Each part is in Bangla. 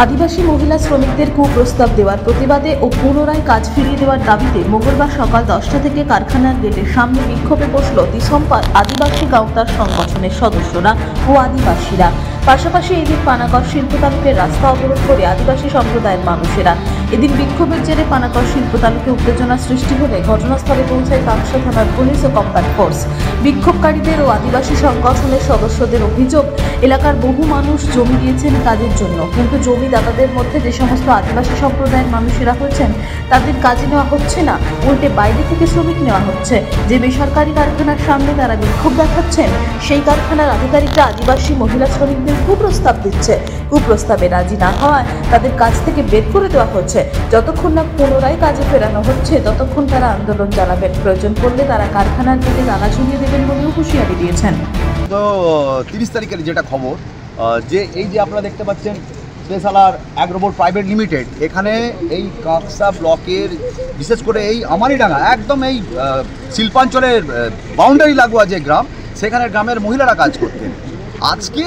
আদিবাসী মহিলা শ্রমিকদের কুপ্রস্তাব দেওয়ার প্রতিবাদে ও পুনরায় কাজ ফিরিয়ে দেওয়ার দাবিতে মঙ্গলবার সকাল 10টা থেকে কারখানার গেটের সামনে বিক্ষোভে বসল দিসম্পা আদিবাসী গাঁওতার সংগঠনের সদস্যরা ও আদিবাসীরা। পাশাপাশি এদিন পানাগড় শিল্প তালুকের রাস্তা অবরোধ করে আদিবাসী সম্প্রদায়ের মানুষেরা। এদিন বিক্ষোভের জেরে পানাগড় শিল্প তালুকে উত্তেজনা সৃষ্টি হলে ঘটনাস্থলে পৌঁছায় কাকসা থানার পুলিশ ও কম্ব্যাট ফোর্স। বিক্ষোভকারীদের ও আদিবাসী সংগঠনের সদস্যদের অভিযোগ, এলাকার বহু মানুষ জমি দিয়েছেন কাজের জন্য, কিন্তু জমিদাতাদের মধ্যে যে সমস্ত আদিবাসী সম্প্রদায়ের মানুষেরা হয়েছেন তাদের কাজে নেওয়া হচ্ছে না, উল্টে বাইরে থেকে শ্রমিক নেওয়া হচ্ছে। যে বেসরকারি কারখানার সামনে তারা বিক্ষোভ দেখাচ্ছেন, সেই কারখানার আধিকারিকরা আদিবাসী মহিলা শ্রমিকদের কুপ্রস্তাব দিচ্ছে। কুপ্রস্তাবে রাজি না হওয়ায় তাদের কাজ থেকে বের করে দেওয়া হচ্ছে। যতক্ষণ না পুনরায় কাজে ফেরানো হচ্ছে ততক্ষণ তারা আন্দোলন চালাবেন। প্রয়োজন পড়লে তারা কারখানার গেটে তালা ঝুলিয়ে দেবেন বলেও হুঁশিয়ারি দিয়েছেন। তো 30 তারিখের যেটা খবর, যে এই যে আপনারা দেখতে পাচ্ছেন স্পেশাল অ্যাগ্রোবোর্ড প্রাইভেট লিমিটেড, এখানে এই কাকসা ব্লকের বিশেষ করে এই আমানিডাঙ্গা একদম এই শিল্পাঞ্চলের বাউন্ডারি লাগোয়া যে গ্রাম, সেখানে গ্রামের মহিলারা কাজ করতেন। আজকে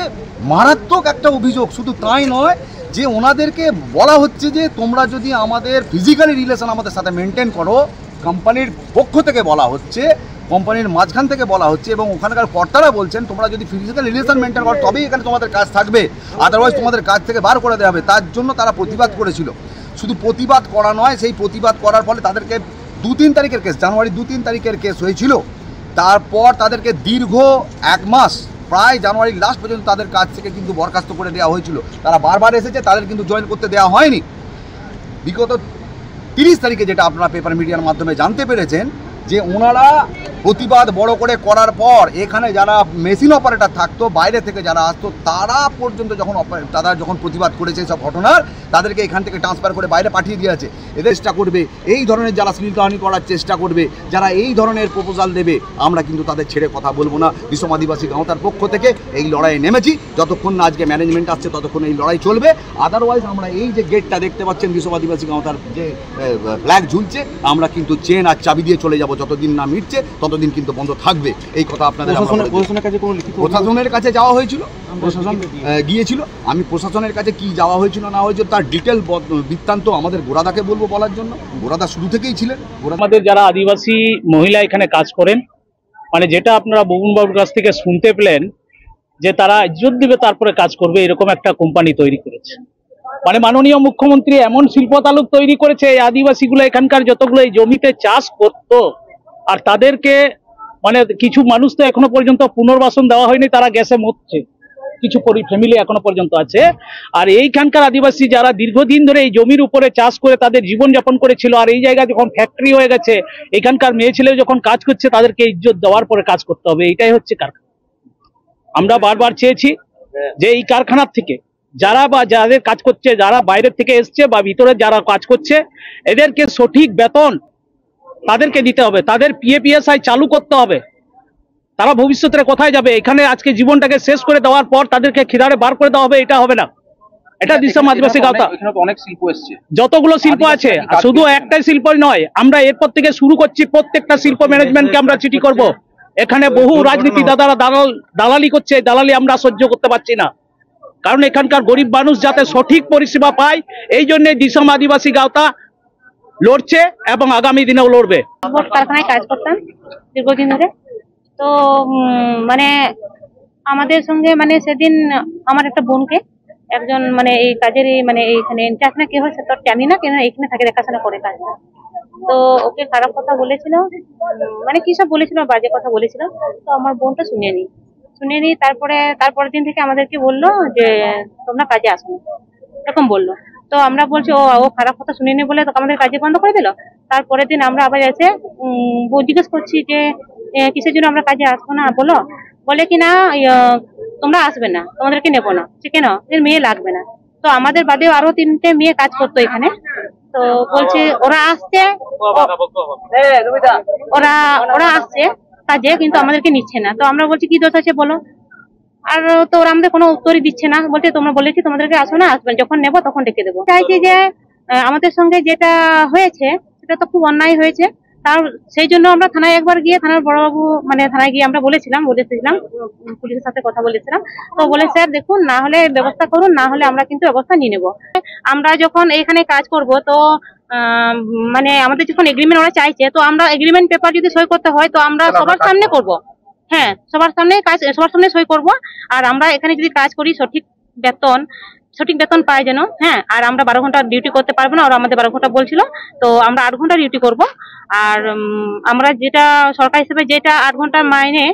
মারাত্মক একটা অভিযোগ, শুধু তাই নয়, যে ওনাদেরকে বলা হচ্ছে যে তোমরা যদি আমাদের ফিজিক্যালি রিলেশন আমাদের সাথে মেনটেন করো, কোম্পানির পক্ষ থেকে বলা হচ্ছে, কোম্পানির মাঝখান থেকে বলা হচ্ছে, এবং ওখানকার কর্তারা বলছেন তোমরা যদি ফিজিক্যাল রিলেশন মেনটেন করো তবেই এখানে তোমাদের কাজ থাকবে, আদারওয়াইজ তোমাদের কাজ থেকে বার করে দেওয়া হবে। তার জন্য তারা প্রতিবাদ করেছিল। শুধু প্রতিবাদ করা নয়, সেই প্রতিবাদ করার ফলে তাদেরকে 2-3 তারিখের কেস, জানুয়ারি 2-3 তারিখের কেস হয়েছিল। তারপর তাদেরকে দীর্ঘ 1 মাস, প্রায় জানুয়ারির লাস্ট পর্যন্ত তাদের কাজ থেকে কিন্তু বরখাস্ত করে দেওয়া হয়েছিল। তারা বারবার এসেছে, তাদের কিন্তু জয়েন করতে দেওয়া হয়নি। বিগত 30 তারিখে যেটা আপনারা পেপার মিডিয়ার মাধ্যমে জানতে পেরেছেন, যে ওনারা প্রতিবাদ বড় করে করার পর এখানে যারা মেশিন অপারেটর থাকতো, বাইরে থেকে যারা আসতো, তারা পর্যন্ত তারা যখন প্রতিবাদ করেছে সব ঘটনার, তাদেরকে এখান থেকে ট্রান্সফার করে বাইরে পাঠিয়ে দিয়েছে। এদের চেষ্টা করবে এই ধরনের যারা শ্লীলতাহানি করার চেষ্টা করবে, যারা এই ধরনের প্রপোজাল দেবে, আমরা কিন্তু তাদের ছেড়ে কথা বলবো না। বিসম আদিবাসী গাঁওতার পক্ষ থেকে এই লড়াইয়ে নেমেছি। যতক্ষণ না আজকে ম্যানেজমেন্ট আসছে ততক্ষণ এই লড়াই চলবে। আদারওয়াইজ আমরা এই যে গেটটা দেখতে পাচ্ছেন বিসম আদিবাসী গাঁওতার যে ফ্ল্যাগ ঝুলছে, আমরা কিন্তু চেন আর চাবি দিয়ে চলে যাব। যতদিন না মিটছে ততদিন কিন্তু বন্ধ থাকবে। এই কথা আপনাদের প্রশাসনের কাছে যাওয়া হয়েছিল, প্রশাসন গিয়েছিল। আমি প্রশাসনের কাছে কি যাওয়া হয়েছিল না হয়েছিল তার ডিটেল বৃত্তান্ত আমাদের গোরাদাকে বলবো বলার জন্য। গোরাদা শুরু থেকেই ছিলেন। আমাদের যারা আদিবাসী মহিলা এখানে কাজ করেন, মানে যেটা আপনারা ববুনবাবুর কাছ থেকে শুনতে পেলেন, যে তারা ইজ্জত দিবে তারপরে কাজ করবে, এরকম একটা কোম্পানি তৈরি করেছে। মানে মাননীয় মুখ্যমন্ত্রী এমন শিল্প তালুক তৈরি করেছে, এই আদিবাসীগুলো এখানকার যতগুলো এই জমিতে চাষ করতো, আর তাদেরকে মানে কিছু মানুষ তো এখনো পর্যন্ত পুনর্বাসন দেওয়া হয়নি, তারা গ্যাসে মরছে, কিছু ফ্যামিলি এখনো পর্যন্ত আছে। আর এইখানকার আদিবাসী যারা দীর্ঘদিন ধরে এই জমির উপরে চাষ করে তাদের জীবনযাপন করেছিল, আর এই জায়গায় যখন ফ্যাক্টরি হয়ে গেছে, এখানকার মেয়ে ছেলে যখন কাজ করছে, তাদেরকে ইজ্জত দেওয়ার পরে কাজ করতে হবে। এটাই হচ্ছে কারখানা। আমরা বারবার চেয়েছি যে এই কারখানার থেকে যারা বা যাদের কাজ করছে, যারা বাইরের থেকে এসছে বা ভিতরে যারা কাজ করছে, এদেরকে সঠিক বেতন তাদেরকে দিতে হবে, তাদের PFI চালু করতে হবে। তারা ভবিষ্যতে কোথায় যাবে? এখানে আজকে জীবনটাকে শেষ করে দেওয়ার পর তাদেরকে খিদারে বার করে দেওয়া হবে, এটা হবে না। এটা দিসম আদিবাসী গাঁওতা অনেক শিল্প এসছে, যতগুলো শিল্প আছে, শুধু একটাই শিল্পই নয়, আমরা এরপর থেকে শুরু করছি প্রত্যেকটা শিল্প ম্যানেজমেন্টকে আমরা চিঠি করব। এখানে বহু রাজনীতি দাদারা দালালি করছে, দালালি আমরা সহ্য করতে পারছি না। কারণ এখানকার গরিব মানুষ যাতে সঠিক পরিষেবা পায়, এই জন্য দিসম আদিবাসী গাঁওতা লড়ছে এবং আগামী দিনেও লড়বে। কারখানায় কাজ করতাম দীর্ঘদিন ধরে। তো মানে আমাদের সঙ্গে মানে সেদিন আমার একটা বোনকে একজন মানে এই কাজের মানে এইখানে ইনচার্জ না কে হয়েছে তোর জানি না, কেন এখানে থাকে দেখাশোনা করে কাজটা। তো ওকে খারাপ কথা বলেছিল, মানে কি সব বলেছিল, বাজে কথা বলেছিল। তো আমার বোনটা শুনেনি। তারপরের দিন থেকে আমাদেরকে বললো যে তোমরা কাজে আসো না, এরকম বললো। তো আমরা বলছি ও খারাপ কথা শুনিনি বলে তো আমাদের কাজে বন্ধ করে দিল। তারপরের দিন আমরা আবার এসে জিজ্ঞেস করছি যে কিসের জন্য আমরা কাজে আসবো না, বলে কি না তোমরা আসবে না, তোমাদেরকে নেবো না। কেন? মেয়ে লাগবে না। তো আমাদের বাদেও আরো 3টে মেয়ে কাজ করতো এখানে। তো বলছে ওরা আসছে কাজে, কিন্তু আমাদেরকে নিচ্ছে না। তো আমরা বলছি কি দোষ আছে বলো। আর তো ওরা আমাদের কোনো উত্তরই দিচ্ছে না, বলছে তোমরা বলেছি তোমাদেরকে আসো না, আসবেন যখন নেবো তখন ডেকে দেবো। চাইছি যে আমাদের সঙ্গে যেটা হয়েছে সেটা তো খুব অন্যায় হয়েছে, তার সেই জন্য আমরা থানায় একবার গিয়ে থানার বড়বাবু মানে থানায় গিয়ে আমরা বলেছিলাম পুলিশের সাথে কথা বলেছিলাম। তো বলে স্যার দেখুন, না হলে ব্যবস্থা করুন, না হলে আমরা কিন্তু ব্যবস্থা নিয়ে নেব। আমরা যখন এখানে কাজ করব তো মানে আমাদের যখন এগ্রিমেন্ট ওরা চাইছে, তো আমরা এগ্রিমেন্ট পেপার যদি সই করতে হয় তো আমরা সবার সামনে করব। হ্যাঁ, সবার সামনে সই করব। আর আমরা এখানে যদি কাজ করি সঠিক বেতন পাই যেন। হ্যাঁ, আর আমরা 12 ঘন্টা ডিউটি করতে পারবো না, ওরা আমাদের 12 ঘন্টা বলছিল, তো আমরা 8 ঘন্টা ডিউটি করব। আর আমরা যেটা সরকার হিসেবে যেটা 8 ঘন্টার মাইনে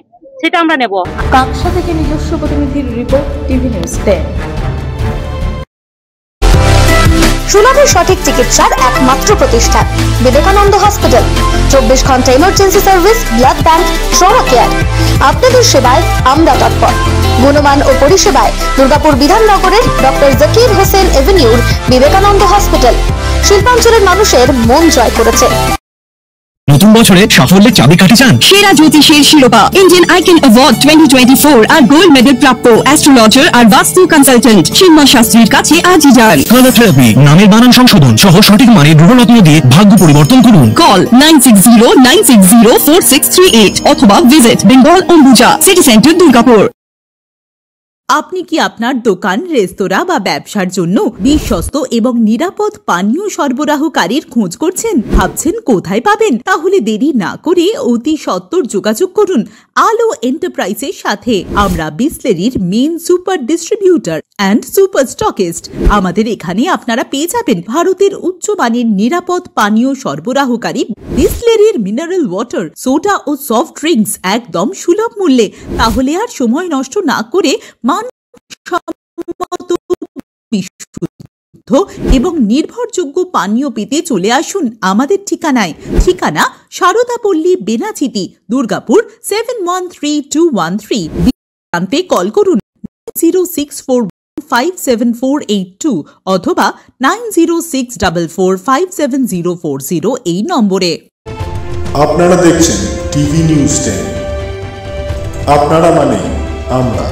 সেটা আমরা নেব। কাকসা থেকে নিজস্ব প্রতিনিধির রিপোর্ট, টিভি নিউজ 10। সুলভ সঠিক চিকিৎসার একমাত্র প্রতিষ্ঠান বিবেকানন্দ হসপিটাল। 24 ঘন্টা emergency service, blood bank, trauma care. আপনাদের সেবায় আমরা তৎপর। গুণমান ও পরিষেবায় দুর্গাপুর বিধাননগরের ডক্টর জাকির হোসেন এভিনিউর বিবেকানন্দ হসপিটাল শিল্পাঞ্চলের মানুষের মন জয় করেছে। নতুন বছরে সাফল্যের চাবিকাঠি চান? সেরা জ্যোতিষের শিরোপা, ইন্ডিয়ান আইকন অ্যাওয়ার্ড 2024 আর গোল্ড মেডেল প্রাপ্ত অ্যাস্ট্রোলজার আর বাস্তু কনসালটেন্ট চিন্ময় শাস্ত্রীর কাছে আজই যান। কালার থেরাপি, নামের বানান সংশোধন সহ সঠিক মানের গ্রহরত্ন দিয়ে ভাগ্য পরিবর্তন করুন। কল 9609604638 অথবা visit Bengal Ambuja, city centre, Durgapur. আপনি কি আপনার দোকান, রেস্তোরাঁ বা ব্যবসার জন্য বিশ্বস্ত এবং নিরাপদ পানীয় সরবরাহকারীর খোঁজ করছেন? ভাবছেন কোথায় পাবেন? তাহলে দেরি না করে অতি সত্বর যোগাযোগ করুন আলো এন্টারপ্রাইজের সাথে। আমরা বিসলেরির main super distributor and super stockist. আমাদের এখানে আপনারা পেয়ে যাবেন ভারতের উচ্চমানের নিরাপদ পানীয় সরবরাহকারী বিসলেরির মিনারেল ওয়াটার, সোডা ও সফট ড্রিঙ্কস একদম সুলভ মূল্যে। তাহলে আর সময় নষ্ট না করে বিশুদ্ধ এবং নির্ভরযোগ্য পানীয় পেতে চলে আসুন আমাদের ঠিকানায়। ঠিকানা সারদাপল্লী, বেনাচিতি, দুর্গাপুর 713213। জানতে কল করুন 064157482 অথবা 9064457040 এই নম্বরে। আপনারা দেখছেন টিভি নিউজ 10। আপনারা মানে আমরা।